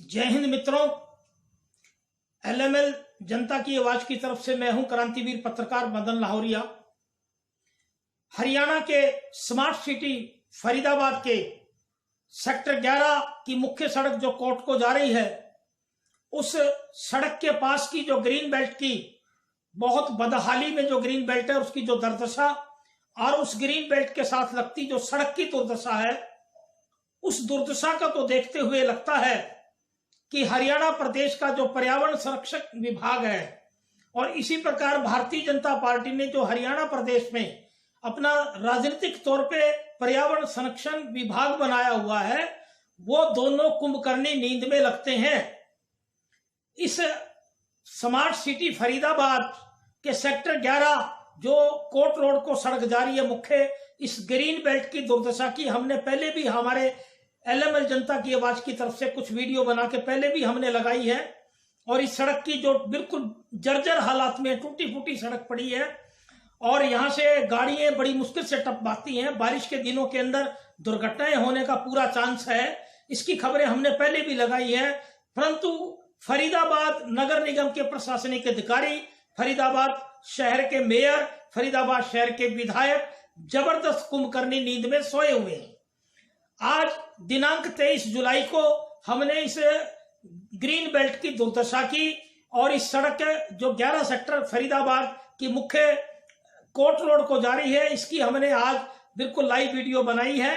जय हिंद मित्रों, एलएमएल जनता की आवाज की तरफ से मैं हूं क्रांतिवीर पत्रकार मदन लाहौरिया। हरियाणा के स्मार्ट सिटी फरीदाबाद के सेक्टर 11 की मुख्य सड़क जो कोर्ट को जा रही है, उस सड़क के पास की जो ग्रीन बेल्ट की बहुत बदहाली में जो ग्रीन बेल्ट है उसकी जो दुर्दशा और उस ग्रीन बेल्ट के साथ लगती जो सड़क की दुर्दशा है, उस दुर्दशा का तो देखते हुए लगता है कि हरियाणा प्रदेश का जो पर्यावरण संरक्षक विभाग है और इसी प्रकार भारतीय जनता पार्टी ने जो हरियाणा प्रदेश में अपना राजनीतिक तौर पे पर्यावरण संरक्षण विभाग बनाया हुआ है, वो दोनों कुंभकर्णी नींद में लगते हैं। इस स्मार्ट सिटी फरीदाबाद के सेक्टर 11 जो कोर्ट रोड को सड़क जा रही है मुख्य, इस ग्रीन बेल्ट की दुर्दशा की हमने पहले भी हमारे एलएमएल जनता की आवाज की तरफ से कुछ वीडियो बना के पहले भी हमने लगाई है। और इस सड़क की जो बिल्कुल जर्जर हालात में टूटी फूटी सड़क पड़ी है और यहाँ से गाड़ियां बड़ी मुश्किल से टपकाती हैं। बारिश के दिनों के अंदर दुर्घटनाएं होने का पूरा चांस है। इसकी खबरें हमने पहले भी लगाई है, परंतु फरीदाबाद नगर निगम के प्रशासनिक अधिकारी, फरीदाबाद शहर के मेयर, फरीदाबाद शहर के विधायक जबरदस्त कुंभकर्णी नींद में सोए हुए हैं। आज दिनांक 23 जुलाई को हमने इस ग्रीन बेल्ट की दुर्दशा की और इस सड़क जो 11 सेक्टर फरीदाबाद की मुख्य कोर्ट रोड को जा रही है, इसकी हमने आज बिल्कुल लाइव वीडियो बनाई है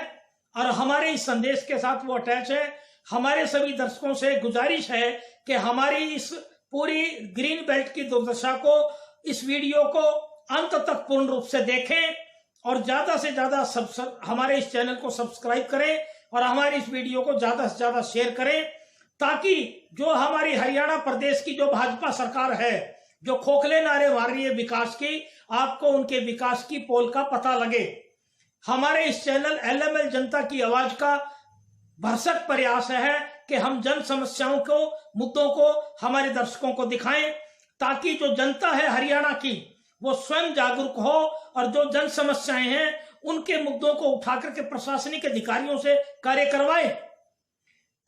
और हमारे इस संदेश के साथ वो अटैच है। हमारे सभी दर्शकों से गुजारिश है कि हमारी इस पूरी ग्रीन बेल्ट की दुर्दशा को, इस वीडियो को अंत तक पूर्ण रूप से देखें और ज्यादा से ज्यादा हमारे इस चैनल को सब्सक्राइब करें और हमारी इस वीडियो को ज्यादा से ज्यादा शेयर करें, ताकि जो हमारी हरियाणा प्रदेश की जो भाजपा सरकार है, जो खोखले नारे मार रही है विकास की, आपको उनके विकास की पोल का पता लगे। हमारे इस चैनल एलएमएल जनता की आवाज का भरसक प्रयास है कि हम जन समस्याओं को, मुद्दों को हमारे दर्शकों को दिखाएं, ताकि जो जनता है हरियाणा की वो स्वयं जागरूक हो और जो जन समस्याएं हैं उनके मुद्दों को उठाकर के प्रशासनिक अधिकारियों से कार्य करवाए।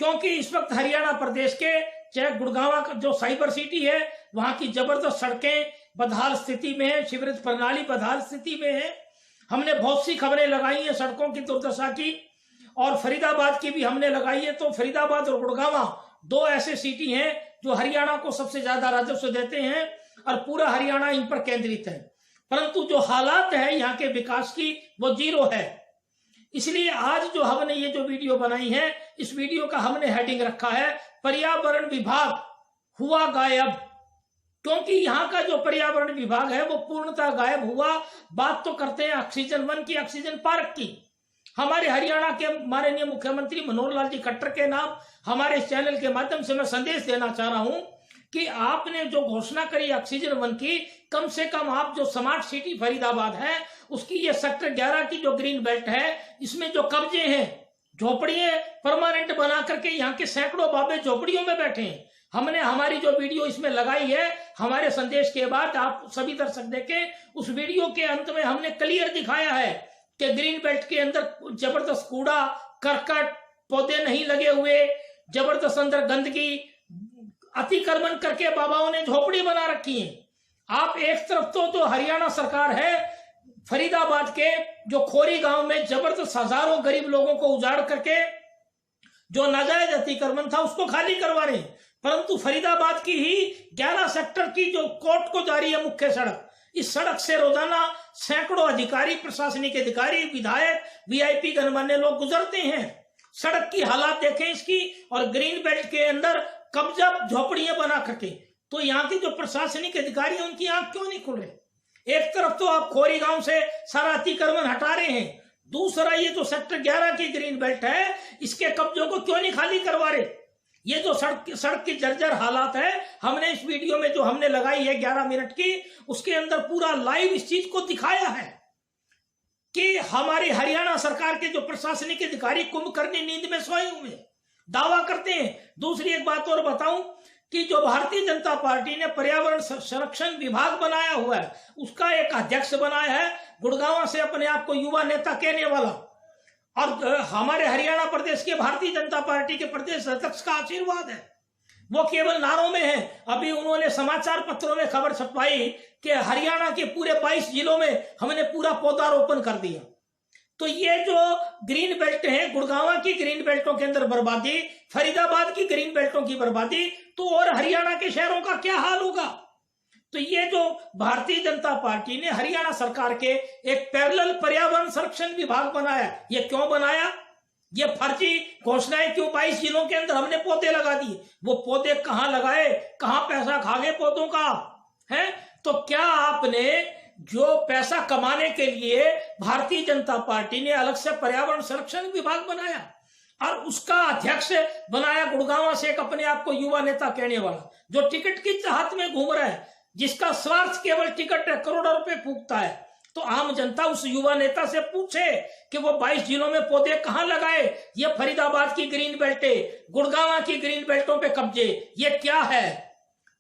क्योंकि इस वक्त हरियाणा प्रदेश के चाहे गुड़गांव का जो साइबर सिटी है, वहां की जबरदस्त सड़कें बदहाल स्थिति में है, सीवरेज प्रणाली बदहाल स्थिति में है। हमने बहुत सी खबरें लगाई हैं सड़कों की दुर्दशा की और फरीदाबाद की भी हमने लगाई है। तो फरीदाबाद और गुड़गांव दो ऐसे सिटी हैं जो हरियाणा को सबसे ज्यादा राजस्व देते हैं और पूरा हरियाणा इन पर केंद्रित है, परंतु जो हालात है यहाँ के विकास की वो जीरो है। इसलिए आज जो हमने ये जो वीडियो बनाई है, इस वीडियो का हमने हेडिंग रखा है पर्यावरण विभाग हुआ गायब। क्योंकि यहाँ का जो पर्यावरण विभाग है वो पूर्णतः गायब हुआ। बात तो करते हैं ऑक्सीजन वन की, ऑक्सीजन पार्क की। हमारे हरियाणा के माननीय मुख्यमंत्री मनोहर लाल जी खट्टर के नाम हमारे इस चैनल के माध्यम से मैं संदेश देना चाह रहा हूं कि आपने जो घोषणा करी ऑक्सीजन वन की, कम से कम आप जो स्मार्ट सिटी फरीदाबाद है उसकी ये सेक्टर 11 की जो ग्रीन बेल्ट है, इसमें जो कब्जे हैं, झोपड़ियां परमानेंट बना करके यहाँ के सैकड़ों बाबे झोपड़ियों में बैठे हैं। हमने हमारी जो वीडियो इसमें लगाई है, हमारे संदेश के बाद आप सभी दर्शक देखें। उस वीडियो के अंत में हमने क्लियर दिखाया है कि ग्रीन बेल्ट के अंदर जबरदस्त कूड़ा करकट, पौधे नहीं लगे हुए, जबरदस्त अंदर गंदगी, अतिक्रमण करके बाबाओं ने झोपड़ी बना रखी है। आप एक तरफ तो जो हरियाणा सरकार है फरीदाबाद के जो खोरी गांव में जबरदस्त हजारों गरीब लोगों को उजाड़ करके जो नाजायज अतिक्रमण था उसको खाली करवा रहे हैं, परंतु फरीदाबाद की ही 11 सेक्टर की जो कोर्ट को जा रही है मुख्य सड़क, इस सड़क से रोजाना सैकड़ों अधिकारी, प्रशासनिक अधिकारी, विधायक, वीआईपी गणमान्य लोग गुजरते हैं। सड़क की हालात देखें इसकी, और ग्रीन बेल्ट के अंदर कब्जा झोपड़ियां बना करके, तो यहाँ के जो प्रशासनिक अधिकारी हैं उनकी आंख क्यों नहीं खुल रही? एक तरफ तो आप खोरी गांव से सारा अतिक्रमण हटा रहे हैं, दूसरा ये जो सेक्टर 11 की ग्रीन बेल्ट है इसके कब्जों को क्यों नहीं खाली करवा रहे? ये जो सड़क की जर्जर हालात है, हमने इस वीडियो में जो हमने लगाई है 11 मिनट की, उसके अंदर पूरा लाइव इस चीज को दिखाया है कि हमारी हरियाणा सरकार के जो प्रशासनिक अधिकारी कुंभकर्णी नींद में सोए हुए दावा करते हैं। दूसरी एक बात और बताऊं कि जो भारतीय जनता पार्टी ने पर्यावरण संरक्षण विभाग बनाया हुआ है, उसका एक अध्यक्ष बनाया है गुड़गांव से अपने आप को युवा नेता कहने वाला, और हमारे हरियाणा प्रदेश के भारतीय जनता पार्टी के प्रदेश अध्यक्ष का आशीर्वाद है। वो केवल नारों में है। अभी उन्होंने समाचार पत्रों में खबर छपवाई कि हरियाणा के पूरे 22 जिलों में हमने पूरा पौधारोपण कर दिया। तो ये जो ग्रीन बेल्ट है, गुड़गांव की ग्रीन बेल्टों के अंदर बर्बादी, फरीदाबाद की ग्रीन बेल्टों की बर्बादी, तो और हरियाणा के शहरों का क्या हाल होगा। तो ये जो भारतीय जनता पार्टी ने हरियाणा सरकार के एक पैरेलल पर्यावरण संरक्षण विभाग बनाया, ये क्यों बनाया? ये फर्जी घोषणाएं क्यों? 22 जिलों के अंदर हमने पौधे लगा दिए। वो पौधे कहां लगाए, कहां पैसा खा गए पौधों का है? तो क्या आपने जो पैसा कमाने के लिए भारतीय जनता पार्टी ने अलग से पर्यावरण संरक्षण विभाग बनाया और उसका अध्यक्ष बनाया गुड़गांव से एक अपने आप को युवा नेता कहने वाला, जो टिकट की चाहत में घूम रहा है, जिसका स्वार्थ केवल टिकट है, करोड़ों रुपए फूकता है। तो आम जनता उस युवा नेता से पूछे कि वो 22 जिलों में पौधे कहां लगाए। ये फरीदाबाद की ग्रीन बेल्टे, गुड़गांव की ग्रीन बेल्टों पे कब्जे, ये क्या है?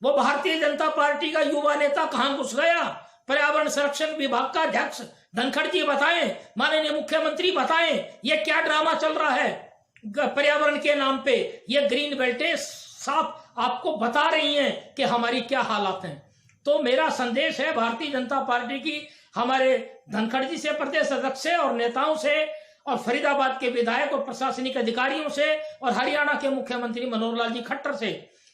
वो भारतीय जनता पार्टी का युवा नेता कहां घुस गया? पर्यावरण संरक्षण विभाग का अध्यक्ष धनखड़ जी बताएं, माननीय मुख्यमंत्री बताएं, ये क्या ड्रामा चल रहा है पर्यावरण के नाम पे? ये ग्रीन बेल्टें साफ आपको बता रही हैं कि हमारी क्या हालात हैं। तो मेरा संदेश है भारतीय जनता पार्टी की हमारे धनखड़ जी से, प्रदेश अध्यक्ष से और नेताओं से, और फरीदाबाद के विधायक और प्रशासनिक अधिकारियों से, और हरियाणा के मुख्यमंत्री मनोहर लाल जी खट्टर से,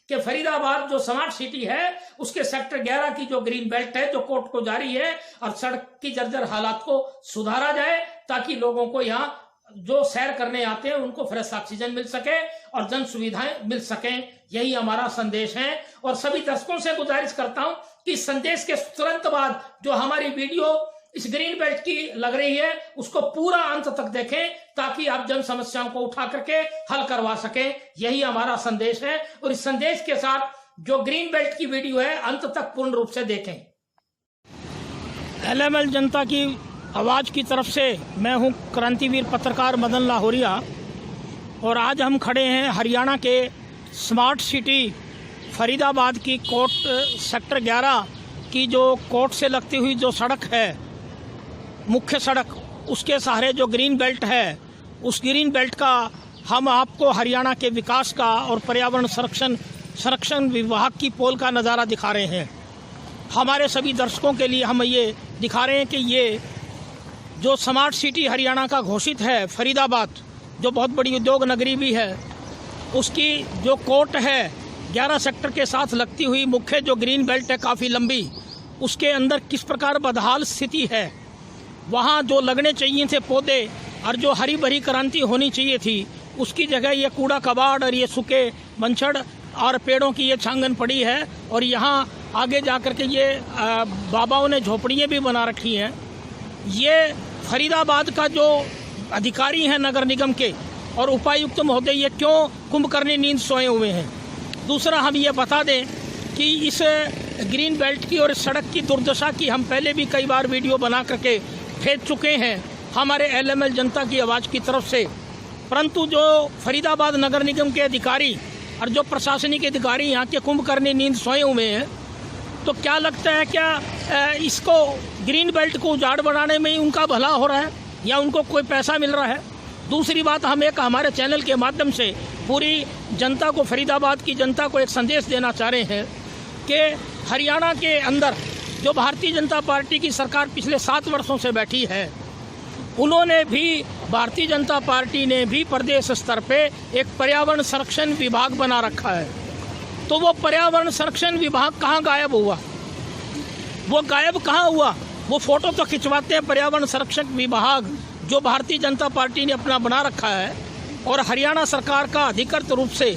कि फरीदाबाद जो स्मार्ट सिटी है उसके सेक्टर 11 की जो ग्रीन बेल्ट है, जो कोर्ट को जारी है, और सड़क की जर्जर हालात को सुधारा जाए, ताकि लोगों को यहाँ जो सैर करने आते हैं उनको फ्रेश ऑक्सीजन मिल सके और जन सुविधाएं मिल सकें। यही हमारा संदेश है। और सभी दर्शकों से गुजारिश करता हूं कि इस संदेश के तुरंत बाद जो हमारी वीडियो इस ग्रीन बेल्ट की लग रही है उसको पूरा अंत तक देखें, ताकि आप जन समस्याओं को उठा करके हल करवा सकें। यही हमारा संदेश है। और इस संदेश के साथ जो ग्रीन बेल्ट की वीडियो है अंत तक पूर्ण रूप से देखें। LML जनता की आवाज की तरफ से मैं हूं क्रांतिवीर पत्रकार मदन लाहौरिया, और आज हम खड़े हैं हरियाणा के स्मार्ट सिटी फरीदाबाद की कोर्ट सेक्टर 11 की जो कोर्ट से लगती हुई जो सड़क है, मुख्य सड़क, उसके सहारे जो ग्रीन बेल्ट है, उस ग्रीन बेल्ट का हम आपको हरियाणा के विकास का और पर्यावरण संरक्षण विभाग की पोल का नज़ारा दिखा रहे हैं। हमारे सभी दर्शकों के लिए हम ये दिखा रहे हैं कि ये जो स्मार्ट सिटी हरियाणा का घोषित है फरीदाबाद, जो बहुत बड़ी उद्योग नगरी भी है, उसकी जो कोर्ट है 11 सेक्टर के साथ लगती हुई मुख्य जो ग्रीन बेल्ट है काफ़ी लंबी, उसके अंदर किस प्रकार बदहाल स्थिति है। वहाँ जो लगने चाहिए थे पौधे और जो हरी भरी क्रांति होनी चाहिए थी, उसकी जगह ये कूड़ा कबाड़ और ये सूखे मंचड़ और पेड़ों की ये छांगन पड़ी है। और यहाँ आगे जाकर के ये बाबाओं ने झोपड़ियाँ भी बना रखी हैं। ये फरीदाबाद का जो अधिकारी हैं नगर निगम के और उपायुक्त महोदय, ये क्यों कुंभकर्णी नींद सोए हुए हैं। दूसरा, हम ये बता दें कि इस ग्रीन बेल्ट की और सड़क की दुर्दशा की हम पहले भी कई बार वीडियो बना करके भेज चुके हैं हमारे LML जनता की आवाज़ की तरफ से। परंतु जो फरीदाबाद नगर निगम के अधिकारी और जो प्रशासनिक अधिकारी यहाँ के कुंभकर्णी नींद सोए हुए हैं, तो क्या लगता है क्या इसको ग्रीन बेल्ट को उजाड़ बनाने में ही उनका भला हो रहा है या उनको कोई पैसा मिल रहा है? दूसरी बात, हम एक हमारे चैनल के माध्यम से पूरी जनता को, फरीदाबाद की जनता को एक संदेश देना चाह रहे हैं कि हरियाणा के अंदर जो भारतीय जनता पार्टी की सरकार पिछले 7 वर्षों से बैठी है, उन्होंने भी, भारतीय जनता पार्टी ने भी प्रदेश स्तर पे एक पर्यावरण संरक्षण विभाग बना रखा है। तो वो पर्यावरण संरक्षण विभाग कहाँ गायब हुआ? वो गायब कहाँ हुआ? वो फोटो तो खिंचवाते हैं पर्यावरण संरक्षण विभाग जो भारतीय जनता पार्टी ने अपना बना रखा है, और हरियाणा सरकार का अधिकृत रूप से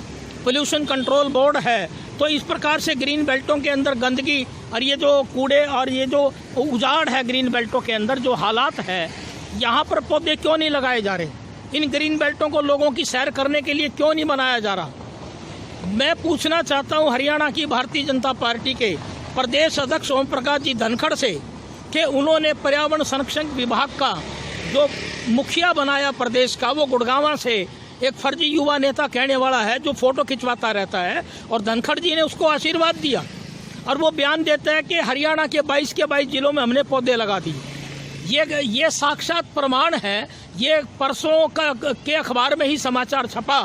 पोल्यूशन कंट्रोल बोर्ड है। तो इस प्रकार से ग्रीन बेल्टों के अंदर गंदगी और ये जो कूड़े और ये जो उजाड़ है ग्रीन बेल्टों के अंदर जो हालात है, यहाँ पर पौधे क्यों नहीं लगाए जा रहे? इन ग्रीन बेल्टों को लोगों की सैर करने के लिए क्यों नहीं बनाया जा रहा? मैं पूछना चाहता हूँ हरियाणा की भारतीय जनता पार्टी के प्रदेश अध्यक्ष ओम प्रकाश जी धनखड़ से कि उन्होंने पर्यावरण संरक्षण विभाग का जो मुखिया बनाया प्रदेश का, वो गुड़गांव से एक फर्जी युवा नेता कहने वाला है जो फोटो खिंचवाता रहता है, और धनखड़ जी ने उसको आशीर्वाद दिया और वो बयान देता है कि हरियाणा के 22 के 22 जिलों में हमने पौधे लगा दिए। ये साक्षात प्रमाण है। ये परसों के अखबार में ही समाचार छपा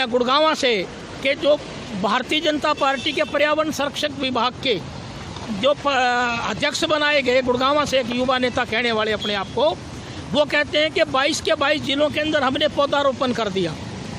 गुड़गांव से कि जो भारतीय जनता पार्टी के पर्यावरण संरक्षक विभाग के जो अध्यक्ष बनाए गए, गुड़गांव से एक युवा नेता कहने वाले अपने आप को, वो कहते हैं कि 22 के 22 जिलों के अंदर हमने पौधारोपण कर दिया।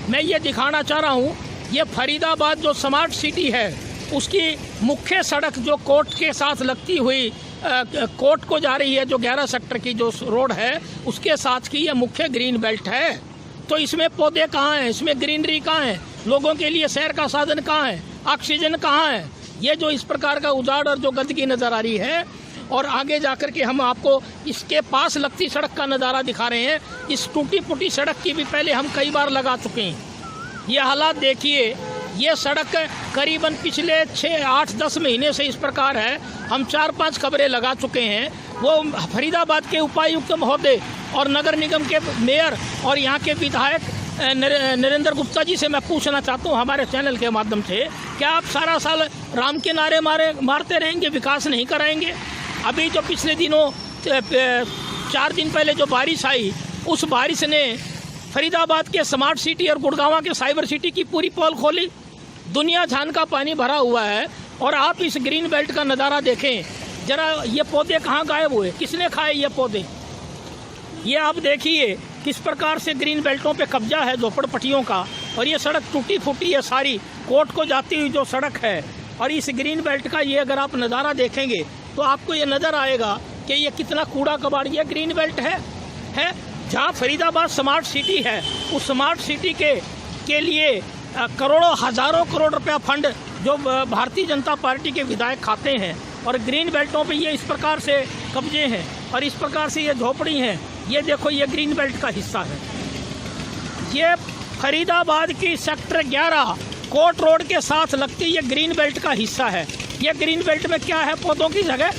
मैं ये दिखाना चाह रहा हूँ, ये फरीदाबाद जो स्मार्ट सिटी है उसकी मुख्य सड़क जो कोर्ट के साथ लगती हुई कोर्ट को जा रही है, जो 11 सेक्टर की जो रोड है उसके साथ की ये मुख्य ग्रीन बेल्ट है। तो इसमें पौधे कहाँ हैं, इसमें ग्रीनरी कहाँ है, लोगों के लिए सैर का साधन कहाँ है, ऑक्सीजन कहाँ है? ये जो इस प्रकार का उजाड़ और जो गंदगी नज़र आ रही है, और आगे जाकर के हम आपको इसके पास लगती सड़क का नज़ारा दिखा रहे हैं। इस टूटी फूटी सड़क की भी पहले हम कई बार लगा चुके हैं। ये हालात देखिए, ये सड़क करीबन पिछले 6-8-10 महीने से इस प्रकार है। हम 4-5 खबरें लगा चुके हैं। वो फरीदाबाद के उपायुक्त महोदय और नगर निगम के मेयर और यहाँ के विधायक नरेंद्र गुप्ता जी से मैं पूछना चाहता हूँ हमारे चैनल के माध्यम से, क्या आप सारा साल राम के नारे मारते रहेंगे, विकास नहीं कराएंगे? अभी जो पिछले दिनों 4 दिन पहले जो बारिश आई, उस बारिश ने फरीदाबाद के स्मार्ट सिटी और गुड़गांव के साइबर सिटी की पूरी पोल खोली। दुनिया जान का पानी भरा हुआ है। और आप इस ग्रीन बेल्ट का नज़ारा देखें जरा, ये पौधे कहाँ गायब हुए, किसने खाए ये पौधे? ये आप देखिए किस प्रकार से ग्रीन बेल्टों पे कब्जा है झोपड़पट्टियों का। और ये सड़क टूटी फूटी है सारी, कोर्ट को जाती हुई जो सड़क है। और इस ग्रीन बेल्ट का ये अगर आप नज़ारा देखेंगे तो आपको ये नज़र आएगा कि ये कितना कूड़ा कबाड़ ये ग्रीन बेल्ट है। जहाँ फरीदाबाद स्मार्ट सिटी है, उस स्मार्ट सिटी के लिए करोड़ों हज़ारों करोड़ रुपया फंड जो भारतीय जनता पार्टी के विधायक खाते हैं। और ग्रीन बेल्टों पे ये इस प्रकार से कब्जे हैं और इस प्रकार से ये झोपड़ी हैं। ये देखो, ये ग्रीन बेल्ट का हिस्सा है। ये फरीदाबाद की सेक्टर 11 कोर्ट रोड के साथ लगती ये ग्रीन बेल्ट का हिस्सा है। ये ग्रीन बेल्ट में क्या है? पौधों की जगह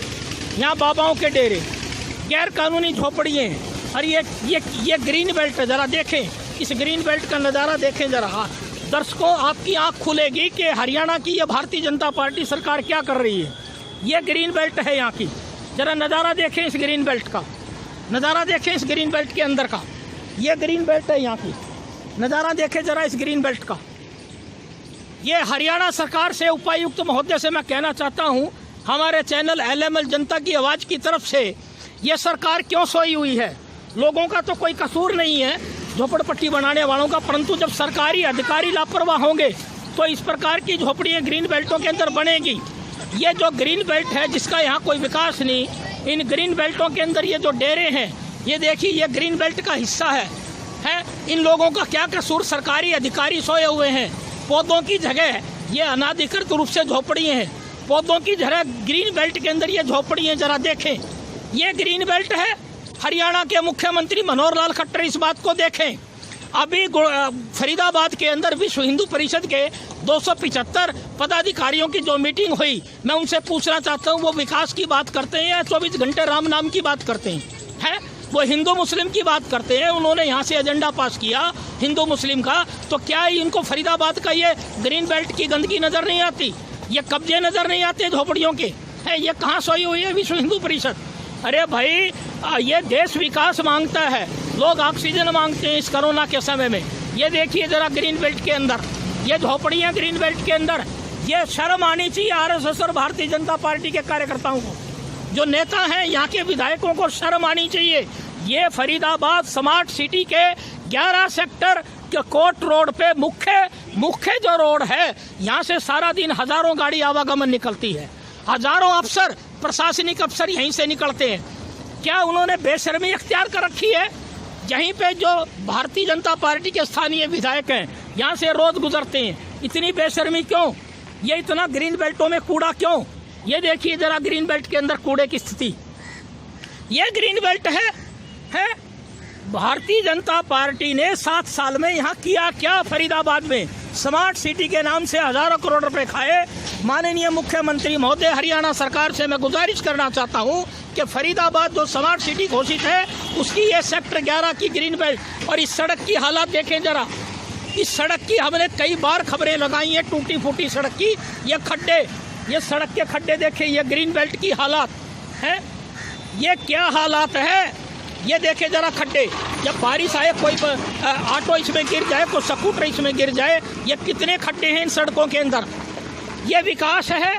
यहाँ बाबाओं के डेरे, गैर कानूनी झोपड़ियाँ। और ये ग्रीन बेल्ट ज़रा देखें, इस ग्रीन बेल्ट का नज़ारा देखें ज़रा। दर्शकों, आपकी आंख खुलेगी कि हरियाणा की ये भारतीय जनता पार्टी सरकार क्या कर रही है। ये ग्रीन बेल्ट है यहाँ की, ज़रा नज़ारा देखें इस ग्रीन बेल्ट का, नज़ारा देखें इस ग्रीन बेल्ट के अंदर का। ये ग्रीन बेल्ट है यहाँ की, नज़ारा देखें ज़रा इस ग्रीन बेल्ट का। ये हरियाणा सरकार से, उपायुक्त महोदय से मैं कहना चाहता हूँ, हमारे चैनल LML जनता की आवाज़ की तरफ से, ये सरकार क्यों सोई हुई है? लोगों का तो कोई कसूर नहीं है, झोपड़पट्टी बनाने वालों का, परंतु जब सरकारी अधिकारी लापरवाह होंगे तो इस प्रकार की झोपड़ियाँ ग्रीन बेल्टों के अंदर बनेगी। ये जो ग्रीन बेल्ट है जिसका यहाँ कोई विकास नहीं, इन ग्रीन बेल्टों के अंदर ये जो डेरे हैं, ये देखिए, ये ग्रीन बेल्ट का हिस्सा है। इन लोगों का क्या कसूर? सरकारी अधिकारी सोए हुए हैं। पौधों की जगह ये अनाधिकृत रूप से झोपड़ियाँ हैं। पौधों की जगह ग्रीन बेल्ट के अंदर ये झोपड़ियाँ, जरा देखें, ये ग्रीन बेल्ट है। हरियाणा के मुख्यमंत्री मनोहर लाल खट्टर इस बात को देखें। अभी फरीदाबाद के अंदर विश्व हिंदू परिषद के 275 पदाधिकारियों की जो मीटिंग हुई, मैं उनसे पूछना चाहता हूँ, वो विकास की बात करते हैं या 24 घंटे राम नाम की बात करते हैं? वो हिंदू मुस्लिम की बात करते हैं। उन्होंने यहाँ से एजेंडा पास किया हिंदू मुस्लिम का, तो क्या इनको फरीदाबाद का ये ग्रीन बेल्ट की गंदगी नज़र नहीं आती? ये कब्जे नज़र नहीं आते झोपड़ियों के? ये कहाँ सोई हुई है विश्व हिंदू परिषद? अरे भाई, ये देश विकास मांगता है, लोग ऑक्सीजन मांगते हैं इस कोरोना के समय में। ये देखिए ज़रा ग्रीन बेल्ट के अंदर ये झोपड़ियाँ, ग्रीन बेल्ट के अंदर। ये शर्म आनी चाहिए RSS और भारतीय जनता पार्टी के कार्यकर्ताओं को, जो नेता हैं यहाँ के विधायकों को शर्म आनी चाहिए। ये फरीदाबाद स्मार्ट सिटी के 11 सेक्टर के कोर्ट रोड पे मुख्य जो रोड है, यहाँ से सारा दिन हज़ारों गाड़ी आवागमन निकलती है, हज़ारों अफसर, प्रशासनिक अफसर यहीं से निकलते हैं। क्या उन्होंने बेशर्मी अख्तियार कर रखी है? यहीं पे जो भारतीय जनता पार्टी के स्थानीय विधायक हैं, यहाँ से रोज गुजरते हैं, इतनी बेशर्मी क्यों? ये इतना ग्रीन बेल्टों में कूड़ा क्यों? ये देखिए जरा ग्रीन बेल्ट के अंदर कूड़े की स्थिति। ये ग्रीन बेल्ट है। भारतीय जनता पार्टी ने 7 साल में यहाँ किया क्या? फरीदाबाद में स्मार्ट सिटी के नाम से हज़ारों करोड़ रुपए खाए। माननीय मुख्यमंत्री महोदय, हरियाणा सरकार से मैं गुजारिश करना चाहता हूँ कि फरीदाबाद जो स्मार्ट सिटी घोषित है, उसकी ये सेक्टर 11 की ग्रीन बेल्ट और इस सड़क की हालत देखें जरा। इस सड़क की हमने कई बार खबरें लगाई हैं, टूटी फूटी सड़क की। ये खड्डे, ये सड़क के खड्डे देखें, ये ग्रीन बेल्ट की हालात है। ये क्या हालात है? ये देखें जरा खड्डे, जब बारिश आए कोई ऑटो इसमें गिर जाए, कोई स्कूटर इसमें गिर जाए। ये कितने खड्डे हैं इन सड़कों के अंदर। ये विकास है?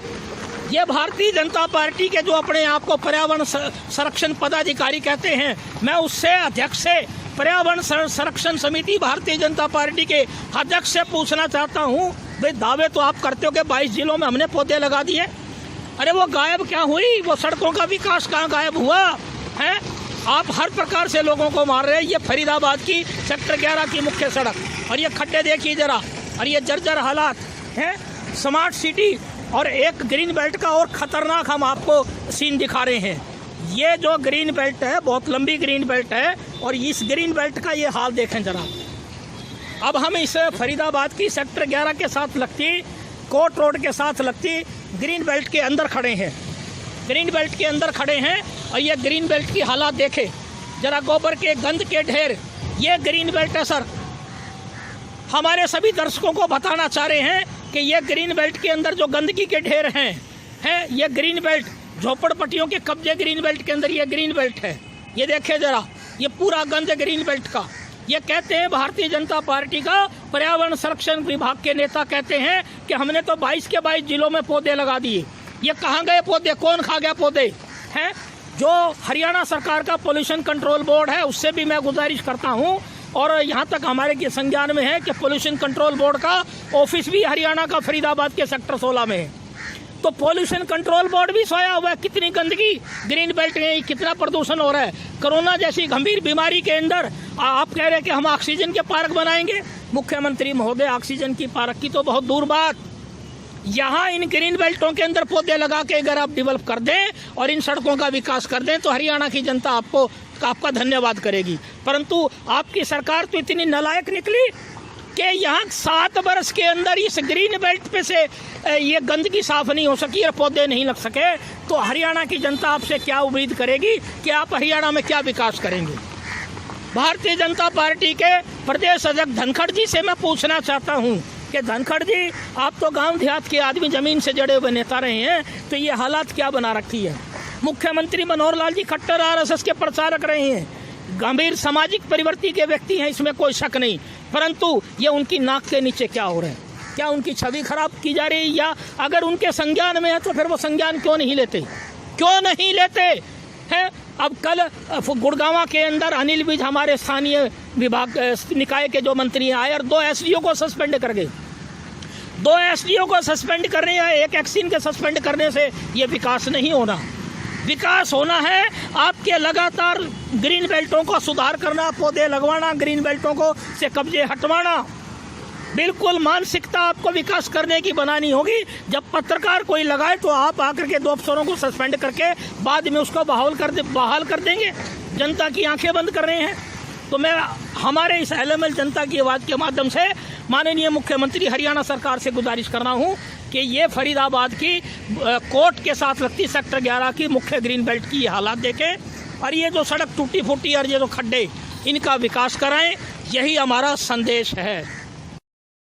ये भारतीय जनता पार्टी के जो अपने आप को पर्यावरण संरक्षण पदाधिकारी कहते हैं, मैं उससे अध्यक्ष से पर्यावरण संरक्षण समिति भारतीय जनता पार्टी के अध्यक्ष से पूछना चाहता हूँ, भाई दावे तो आप करते हो कि 22 जिलों में हमने पौधे लगा दिए, अरे वो गायब क्या हुई? वो सड़कों का विकास कहाँ गायब हुआ है? आप हर प्रकार से लोगों को मार रहे हैं। ये फरीदाबाद की सेक्टर 11 की मुख्य सड़क, और ये खड्डे देखिए जरा, और ये जर्जर हालात हैं। स्मार्ट सिटी और एक ग्रीन बेल्ट का और ख़तरनाक हम आपको सीन दिखा रहे हैं। ये जो ग्रीन बेल्ट है बहुत लंबी ग्रीन बेल्ट है, और इस ग्रीन बेल्ट का ये हाल देखें जरा। अब हम इस फरीदाबाद की सेक्टर 11 के साथ लगती, कोट रोड के साथ लगती ग्रीन बेल्ट के अंदर खड़े हैं। ग्रीन बेल्ट के अंदर खड़े हैं, और ये ग्रीन बेल्ट की हालात देखें जरा। गोबर के गंद के ढेर, ये ग्रीन बेल्ट है सर। हमारे सभी दर्शकों को बताना चाह रहे हैं कि ये ग्रीन बेल्ट के अंदर जो गंदगी के ढेर हैं ये ग्रीन बेल्ट, झोपड़पट्टियों के कब्जे ग्रीन बेल्ट के अंदर ये ग्रीन बेल्ट है। ये देखिए जरा, ये पूरा गंद ग्रीन बेल्ट का। ये कहते हैं भारतीय जनता पार्टी का पर्यावरण संरक्षण विभाग के नेता कहते हैं कि हमने तो 22 के 22 जिलों में पौधे लगा दिए। ये कहाँ गए पौधे? कौन खा गया पौधे? हैं जो हरियाणा सरकार का पोल्यूशन कंट्रोल बोर्ड है, उससे भी मैं गुजारिश करता हूँ, और यहाँ तक हमारे के संज्ञान में है कि पोल्यूशन कंट्रोल बोर्ड का ऑफिस भी हरियाणा का फरीदाबाद के सेक्टर 16 में है। तो पोल्यूशन कंट्रोल बोर्ड भी सोया हुआ है। कितनी गंदगी ग्रीन बेल्ट में, कितना प्रदूषण हो रहा है। कोरोना जैसी गंभीर बीमारी के अंदर आप कह रहे हैं कि हम ऑक्सीजन के पार्क बनाएंगे। मुख्यमंत्री महोदय, ऑक्सीजन की पार्क की तो बहुत दूर बात, यहाँ इन ग्रीन बेल्टों के अंदर पौधे लगा के अगर आप डेवलप कर दें और इन सड़कों का विकास कर दें तो हरियाणा की जनता आपका धन्यवाद करेगी। परंतु आपकी सरकार तो इतनी नालायक निकली कि यहाँ 7 वर्ष के अंदर इस ग्रीन बेल्ट पे से ये गंदगी साफ नहीं हो सकी और पौधे नहीं लग सके, तो हरियाणा की जनता आपसे क्या उम्मीद करेगी कि आप हरियाणा में क्या विकास करेंगे। भारतीय जनता पार्टी के प्रदेश अध्यक्ष धनखड़ जी से मैं पूछना चाहता हूँ कि धनखड़ जी, आप तो गांव देहात के आदमी, जमीन से जड़े हुए नेता रहे हैं, तो ये हालात क्या बना रखी है। मुख्यमंत्री मनोहर लाल जी खट्टर RSS के प्रचारक रहे हैं, गंभीर सामाजिक परिवर्तन के व्यक्ति हैं, इसमें कोई शक नहीं। परंतु ये उनकी नाक के नीचे क्या हो रहा है? क्या उनकी छवि खराब की जा रही है? या अगर उनके संज्ञान में है तो फिर वो संज्ञान क्यों नहीं लेते? क्यों नहीं लेते हैं? अब कल गुड़गांव के अंदर अनिल विज, हमारे स्थानीय विभाग निकाय के जो मंत्री आए, और 2 SDO को सस्पेंड कर गए। 2 SDO को सस्पेंड कर रहे हैं। एक एक्सिन के सस्पेंड करने से ये विकास नहीं होना। विकास होना है आपके लगातार ग्रीन बेल्टों को सुधार करना, पौधे लगवाना, ग्रीन बेल्टों को से कब्जे हटवाना। बिल्कुल मानसिकता आपको विकास करने की बनानी होगी। जब पत्रकार कोई लगाए तो आप आकर के 2 अफसरों को सस्पेंड करके बाद में उसको बहाल कर देंगे। जनता की आंखें बंद कर रहे हैं। तो मैं हमारे इस LML जनता की आवाज़ के माध्यम से माननीय मुख्यमंत्री हरियाणा सरकार से गुजारिश कर रहा हूँ कि ये फरीदाबाद की कोर्ट के साथ लगती सेक्टर 11 की मुख्य ग्रीन बेल्ट की हालात देखें, और ये जो सड़क टूटी फूटी और ये जो खड्डे, इनका विकास कराएं। यही हमारा संदेश है।